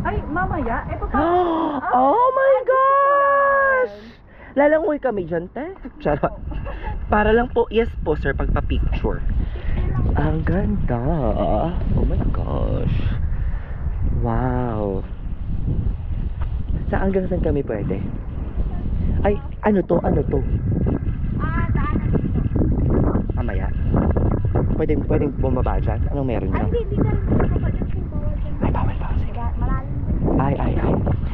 Ay, mamaya? Eh, Oh my gosh! Lalangoy kami dyan, te. Charot. Para lang po, yes po sir, pagpa-picture. Ang ganda. Oh my gosh. Wow. Hanggang saan kami pwede? Ay, ano to? Ano to? daanan dito. Mamaya. Pwedeng bumaba dyan? Anong meron dyan? Hindi na rin bumaba dyan. Ay, bawal. Sige. Malalim. Ay.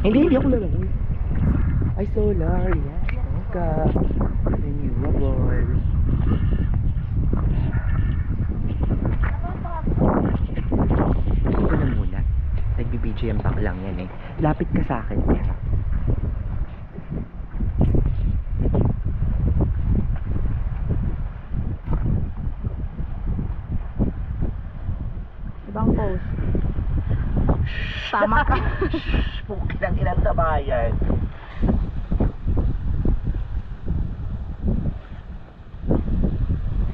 Hindi ako lalangoy. Ay, solar. Yes. Okay. Renewable. Ito na muna. Nagbi-BGM back lang yan eh. Lapit ka sa akin, Tera. Ibang pose. Tama ka. Pukin ang ilang tabayan.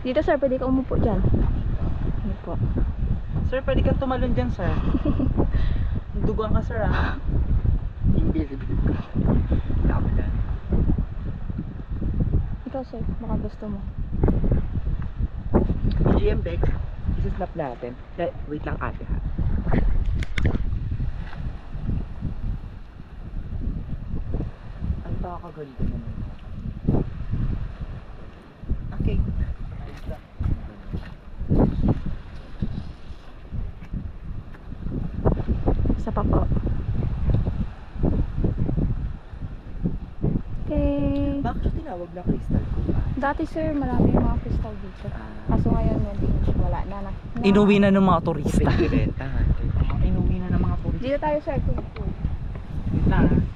Dito sir, pwede ka umupo dyan. Ano po? Sir, pwede kang tumalon dyan, sir. Duguan ka, sir, ah. Invisible. Tama na. Ikaw sir, baka gusto mo. BGM Bex. Isasnap natin. Wait lang ate ha. Ang pakakaganda naman. Okay. Isa pa po. Okay. Bakit tinawag na crystal ko? Dati sir, marami yung mga crystal dito. Kaso ngayon yung beach, wala na. Inuwi na ng mga turista. Pinibenta. Inuwi na ng mga turista. Dito tayo sir, kung Wait lang, ah.